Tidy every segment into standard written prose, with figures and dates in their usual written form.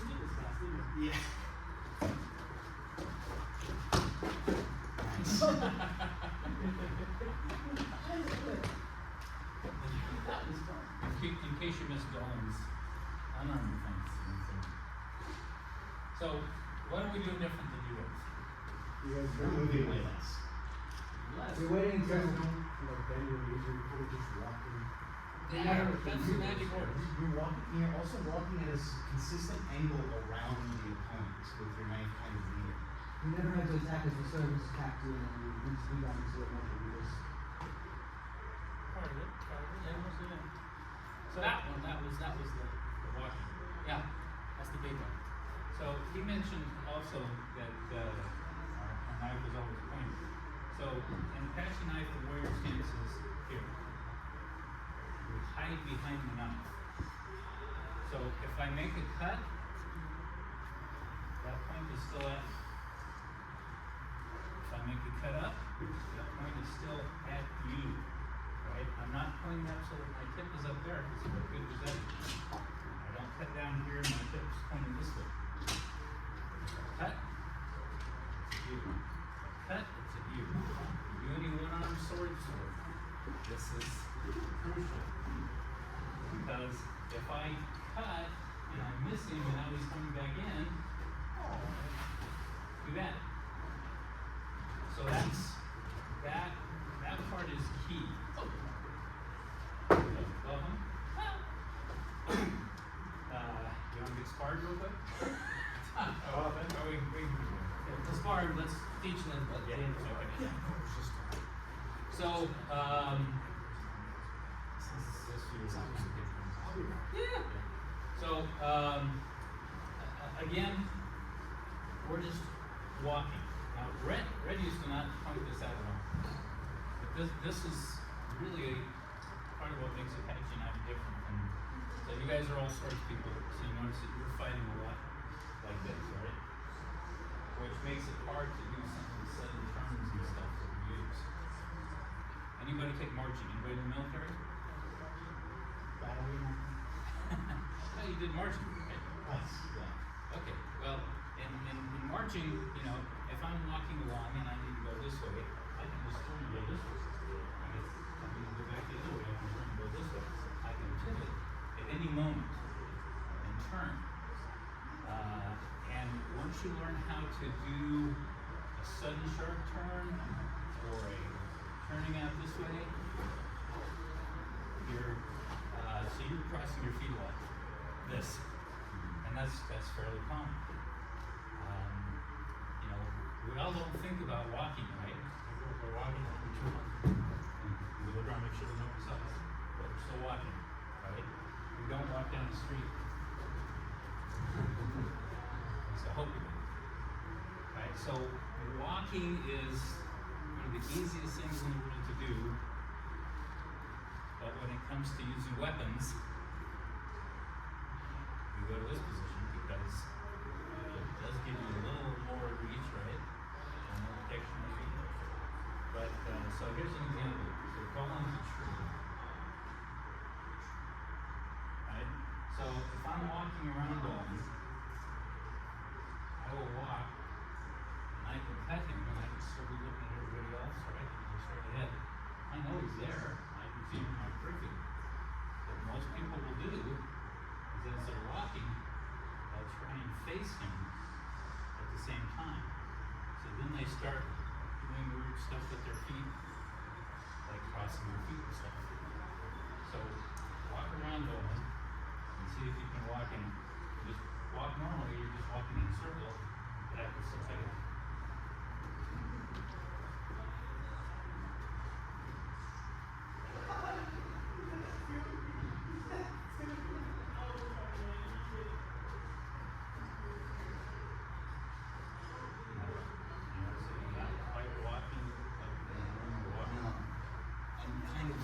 do this fast, didn't you? Yeah. That was fun. In case you missed Dolan's unarmed defense. So, what are we doing different than you guys? You guys are moving way less. You're waiting You guys until. don't like bend your knees or you're just walking. There, that's the magic word. You're walking. You're also walking at a consistent angle around the opponent with your knife kind of leaning. You never have to attack as the servants attack you, and then you rebound into it when you just. Part of it, yeah, most of it. So that one, that was the walking. Yeah, that's the big one. So he mentioned also that our knife is always pointed. So in Apache Knife, the warrior stance is here. We hide behind the knife. So if I make a cut, that point is still at me. If I make a cut up, that point is still at you. Right? I'm not pointing up so that my tip is up there because what good is that? I don't cut down here and my tip is pointing this way. Cut, it's you. Cut, it's at you. You any one-armed sword. This is crucial. Because if I cut and I miss him and now he's coming back in, too bad. So that part is key. Welcome. You want to get sparred real quick? The spar, let's teach them at the end. Okay. So, yeah. So, again, we're just walking. Now, Red used to not point this out at all. But this is really part of what makes Apache Knife different. And so you guys are all sports people, so you notice that you're fighting a lot like this, right? Which makes it hard to do some of the sudden turns and stuff that we use. Anybody take marching? Anybody in the military? Battery. No, you did marching, right? Yes. Yeah. Okay, well, in marching, you know, if I'm walking along and I need to go this way, I can just turn and go this way. I can go back the other way, I can turn and go this way. I can pivot at any moment and turn. And once you learn how to do a sudden sharp turn or a turning out this way, you're crossing your feet a lot. This. And that's fairly common. You know, we all don't think about walking, right? We're walking, we look around, make sure there's nobody else, but we're still walking, right? We don't walk down the street. So hope you do. Right? So walking is one of the easiest things in the world to do, but when it comes to using weapons, we go to this position because it does give you a little more reach, right? And more protection maybe. But so here's an example. So we're falling into a tree. Right? So if I'm walking around Dalton, I will walk and I can pet him and I can still be looking at everybody else, right? He's straight ahead. I know he's there. I can see him in my periphery. What most people will do is as they're walking, they'll try and face him at the same time. So then they start doing weird stuff with their feet, like crossing their feet and stuff. So walk around Dolan and see if you can walk in. Just walk normally, you're just walking in a circle, but I can still take it.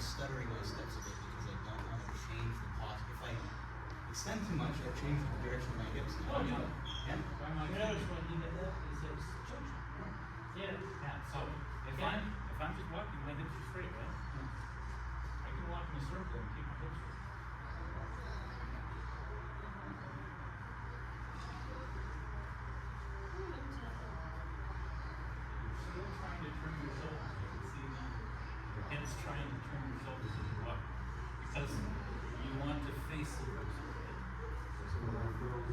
Stuttering my steps a bit because I don't want to change the posture. If I extend too much, I change the direction of my hips. Oh, yeah. Yeah. You notice when he did that, he says, yeah. Yeah, so if I'm just walking, my hips are straight, right? I can walk in a circle and keep my hips straight.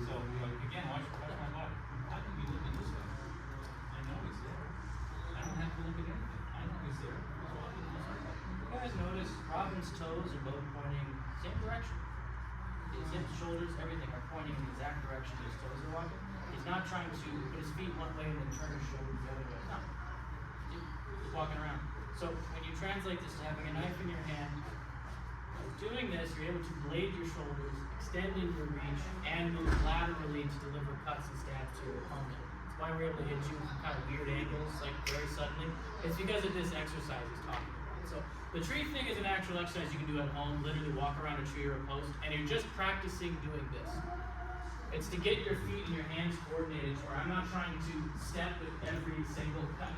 So, like, again, watch my body. I can be looking this way. I know he's there. I don't have to look at anything. I know he's there. So I'll do this way. You guys notice Robin's toes are both pointing same direction. His hips, shoulders, everything are pointing in the exact direction his toes are walking. He's not trying to put his feet one way and then turn his shoulders the other way. No. He's walking around. So when you translate this to having a knife in your hand, doing this, you're able to blade your shoulders, extend into your reach, and move laterally to deliver cuts and stabs to your opponent. That's why we're able to hit you from kind of weird angles, like very suddenly. It's because of this exercise he's talking about. So the tree thing is an actual exercise you can do at home, literally walk around a tree or a post, and you're just practicing doing this. It's to get your feet and your hands coordinated, where I'm not trying to step with every single cut.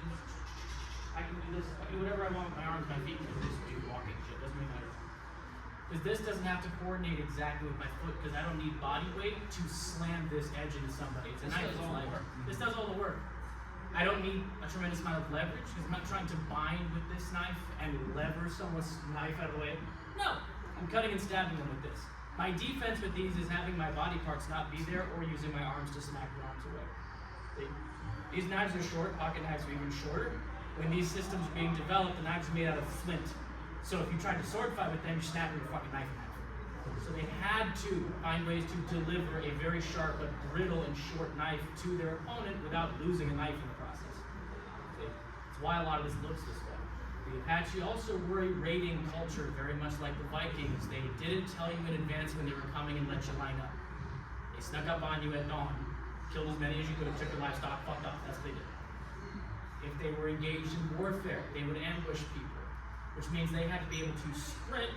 I can do this, I can do whatever I want with my arms, my feet, and just do walking shit, doesn't really matter. Because this doesn't have to coordinate exactly with my foot, because I don't need body weight to slam this edge into somebody. It's a knife, it's all the work. This does all the work. I don't need a tremendous amount of leverage, because I'm not trying to bind with this knife and lever someone's knife out of the way. No, I'm cutting and stabbing them with this. My defense with these is having my body parts not be there, or using my arms to smack their arms away. See? These knives are short, pocket knives are even shorter. When these systems are being developed, the knives are made out of flint. So if you tried to sword fight with them, you're snapping your fucking knife in half. So they had to find ways to deliver a very sharp but brittle and short knife to their opponent without losing a knife in the process. Okay? That's why a lot of this looks this way. The Apache also were a raiding culture, very much like the Vikings. They didn't tell you in advance when they were coming and let you line up. They snuck up on you at dawn, killed as many as you could have, took your livestock, fucked up. That's what they did. If they were engaged in warfare, they would ambush people, which means they had to be able to sprint,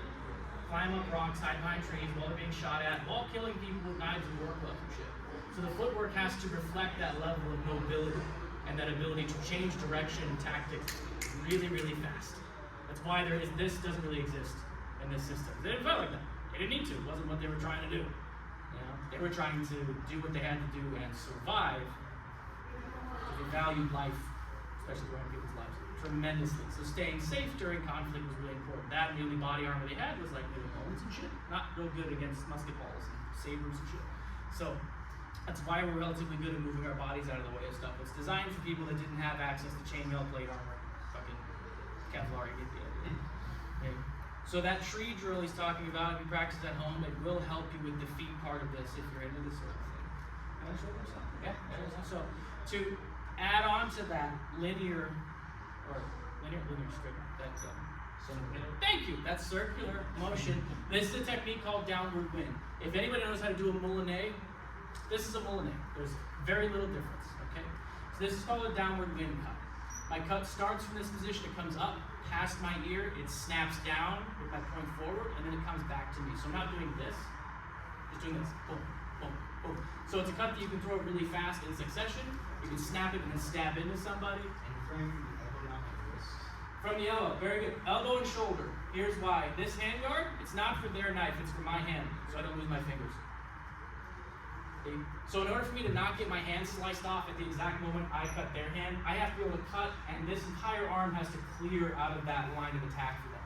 climb up rocks, hide behind trees while they're being shot at, while killing people with knives and war clubs and shit. So the footwork has to reflect that level of mobility and that ability to change direction and tactics really, really fast. That's why this doesn't really exist in this system. They didn't fight like that. They didn't need to. It wasn't what they were trying to do. You know? They were trying to do what they had to do and survive. They valued life, especially throwing people's lives, tremendously. So staying safe during conflict was really important. That and the only body armor they had was like little bones and shit. Not real good against musket balls and sabers and shit. So that's why we're relatively good at moving our bodies out of the way of stuff. It's designed for people that didn't have access to chainmail plate armor, fucking Kevlar, you get the idea. Okay. So that tree drill he's talking about, if you practice at home, it will help you with the feet part of this if you're into this sort of thing. Can I show you something? Yeah. So to add on to that linear straight. That's thank you. That's circular motion. This is a technique called downward wind. If anybody knows how to do a moulinet, this is a moulinet. There's very little difference. Okay. So this is called a downward wind cut. My cut starts from this position. It comes up past my ear. It snaps down with my point forward, and then it comes back to me. So I'm not doing this. Just doing this. Boom, boom, boom. So it's a cut that you can throw really fast in succession. You can snap it and then stab into somebody. And frame the elbow down like this. From the elbow, very good. Elbow and shoulder. Here's why. This handguard, it's not for their knife, it's for my hand, so I don't lose my fingers. Okay. So in order for me to not get my hand sliced off at the exact moment I cut their hand, I have to be able to cut, and this entire arm has to clear out of that line of attack for them.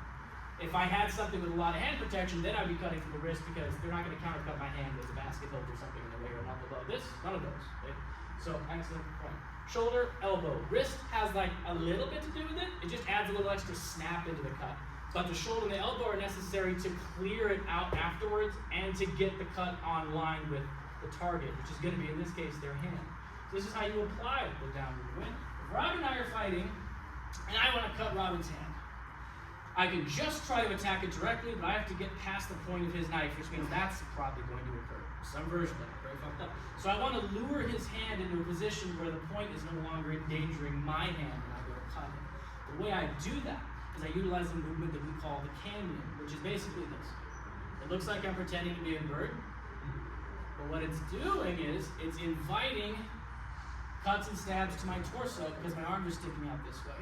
If I had something with a lot of hand protection, then I'd be cutting from the wrist because they're not going to countercut my hand with a basket hook or something in the way or an elbow. This, none of those. Okay? So, excellent point. Shoulder, elbow. Wrist has like a little bit to do with it. It just adds a little extra snap into the cut. But the shoulder and the elbow are necessary to clear it out afterwards and to get the cut on line with the target, which is going to be, in this case, their hand. So this is how you apply the downward wind. If Robin and I are fighting, and I want to cut Robin's hand, I can just try to attack it directly, but I have to get past the point of his knife, which means that's probably going to occur. Some version of it, very fucked up. So I want to lure his hand into a position where the point is no longer endangering my hand and I go to cut him. The way I do that is I utilize a movement that we call the canyon, which is basically this. It looks like I'm pretending to be a bird, but what it's doing is it's inviting cuts and stabs to my torso because my arms are sticking out this way.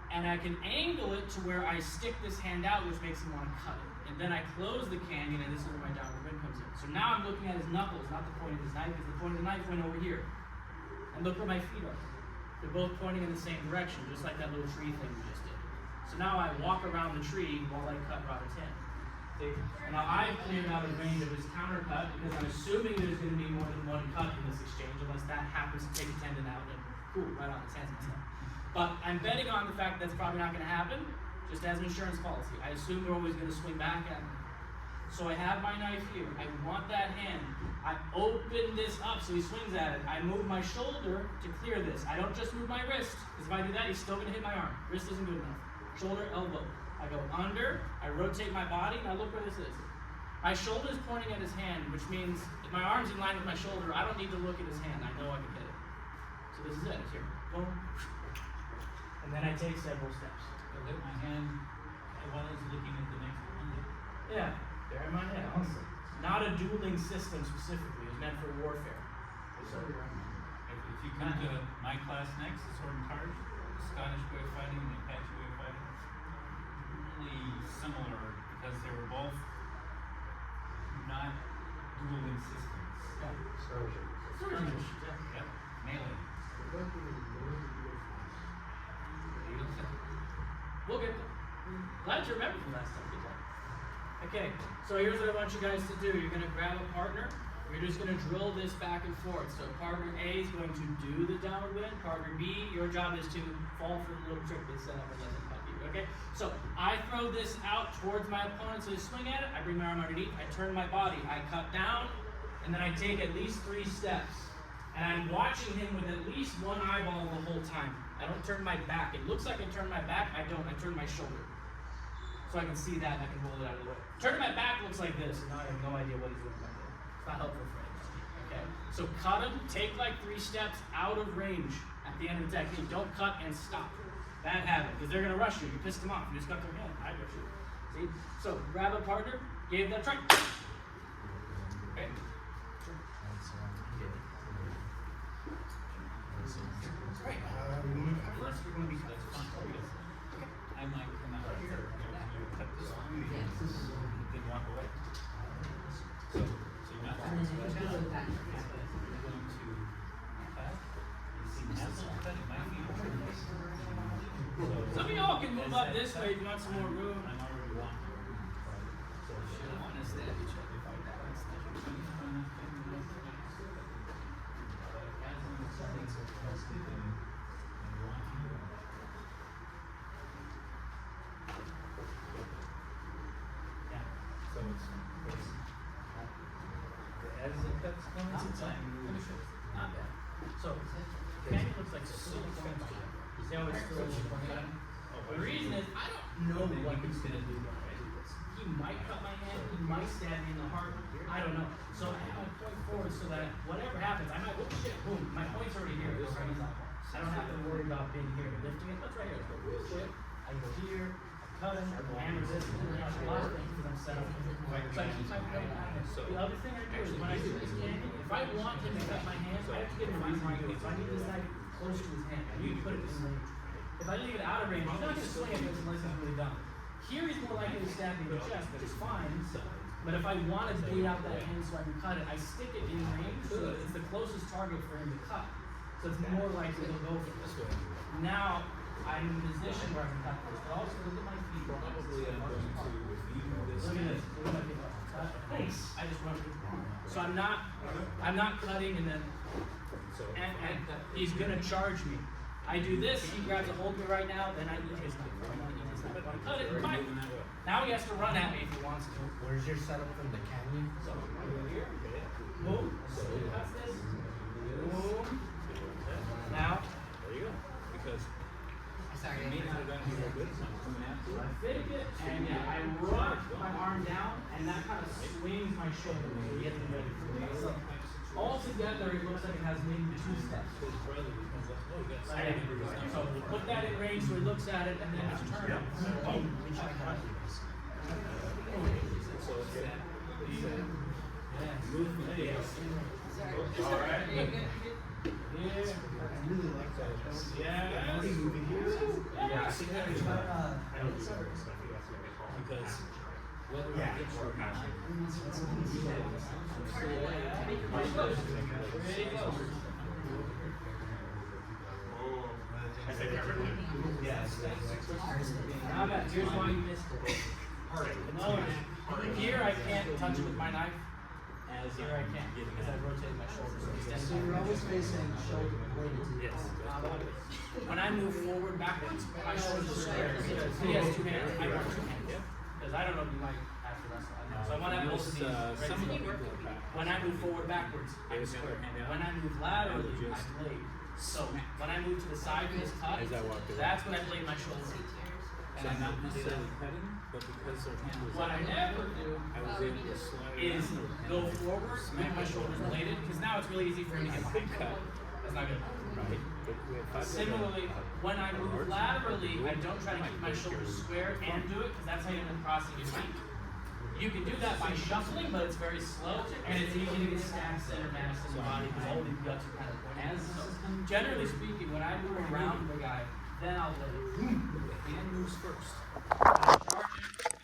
And I can angle it to where I stick this hand out, which makes him want to cut it. And then I close the canyon, and this is where my downward wind comes in. So now I'm looking at his knuckles, not the point of his knife, because the point of the knife went over here. And look where my feet are. They're both pointing in the same direction, just like that little tree thing we just did. So now I walk around the tree while I cut Robin's hand. See? And now I've cleared out a range of his counter cut because I'm assuming there's going to be more than one cut in this exchange unless that happens to take a tendon out and cool, right on his hands and stuff. But I'm betting on the fact that's probably not going to happen, just as an insurance policy. I assume they're always going to swing back at me. So I have my knife here. I want that hand. I open this up so he swings at it. I move my shoulder to clear this. I don't just move my wrist, because if I do that, he's still going to hit my arm. Wrist isn't good enough. Shoulder, elbow. I go under, I rotate my body. Now look where this is. My shoulder is pointing at his hand, which means if my arm's in line with my shoulder, I don't need to look at his hand. I know I can hit it. So this is it. It's here. Boom. And then I take several steps. I let my hand while I was looking at the next one. Yeah, bear in mind that also. Not a dueling system specifically. It's meant for warfare. So, If you come to my class next, the sword and card, the Scottish way of fighting and the Apache way of fighting, really similar because they were both not dueling systems. yeah. Skirmish. Yep, melee. We'll get there. Glad you remembered from last time. Good job. Okay, so here's what I want you guys to do. You're going to grab a partner. We're just going to drill this back and forth. So partner A is going to do the downward wind. Partner B, your job is to fall for the little trick they set up and let them cut you. Okay? So I throw this out towards my opponent so they swing at it. I bring my arm underneath. I turn my body. I cut down. And then I take at least 3 steps. And I'm watching him with at least one eyeball the whole time. I don't turn my back. It looks like I turn my back. I don't. I turn my shoulder. So I can see that and I can roll it out of the way. Turning my back looks like this, and now I have no idea what he's doing back there. It's not helpful for anybody. Okay? So cut him, take like 3 steps out of range at the end of the technique. Don't cut and stop. Bad habit, because they're gonna rush you. You pissed them off. You just cut their hand. I rush you. See? So grab a partner, give that a try. Okay? Alright, first we're gonna be cut. I might come out here. Cut this one. Then walk away. So you're not And then you just go back. going to cut. You see Hazel cutting my feet. Some of y'all can move up this way if you want some more room. I'm already walking. So she don't want to stab each other. So it's as it cuts coming to time. Not bad. So, candy looks like so much. See how it's still the reason is I don't know what he's gonna do when I do this. He might cut my hand, he might stab me in the heart. I don't know. So I have my point forward so that whatever happens, I might oh shit, boom, my point's already here. It's right here. I don't have to worry about being here lifting it. That's right here. Let's go shit. I go here, I cut him, I go hammer this, and then I do a lot of things because I'm set up. So I keep my point on it. The other thing I do is when I do this candy, if I want him to cut my hand, I have to give him a reason why I do it. So I need this knife close to his hand. I need to put it in range. If I leave it out of range, he's not going to swing at this unless he's really done. Here he's more likely to stab me in the chest, which is fine. But if I want to beat out that hand so I can cut it, I stick it in range so that it's the closest target for him to cut. So it's more likely he'll go for this way. Now I'm in a position where I can cut this. But also look at my feet. Probably I'm going to review this. Look at this. Look at my feet. Nice. I just run it. So I'm not cutting and then and he's gonna charge me. I do this, he grabs a hold of me right now, then I eat his knife. I'm not eating his knife. If I cut it, fine. Now he has to run at me if he wants to. Where's your setup from the canyon? So over here. Boom. So he cuts this. Boom. Now There you go. Because Sorry. it may not have done you real good. So I'm coming at you. I fake it and yeah, I rock my arm down and that kind of swings my shoulder so he gets me ready for me. So all together it looks like it has maybe 2 steps. His brother becomes like, oh, you got Right. something. So we'll put that in range so he looks at it and then it's turned. Boom. So it's good. Yes. Movement. Yes. All right. Yeah. I really like that. Yes. Already moving here. Yeah. See that? But, Because whether Yeah. it gets or not, yes. Now that here's why you missed it. No, Here I can't touch it with my knife. Here I can't because I rotate my shoulders. So you're always facing shoulder bladed to your Yes. opponent. When I move forward backwards, my shoulders are square. Because he has two hands, I want two hands. Because I don't know if you might have to wrestle. I don't know. So I want to have both of these ready to go. When I move forward backwards, I'm square. When I move laterally, I blade. So when I move to the side of this cut, that's when I blade my shoulder. And So I'm not not necessarily cutting, but because their hand was What I up, never do I was able to slide is around their go hand. forward, make my shoulders bladed, because now it's really easy for him to get behind me. That's not good. Right, but we had five Similarly, when I move laterally, I don't try to keep my shoulders square and do it, because that's how you end up crossing your feet. You can do that by shuffling, but it's very slow, and it's easy to get stacked center mass in the body, because all these guts are kind of pointing. So, generally speaking, when I move around the guy, then I'll blade. The hand moves first. I charge him,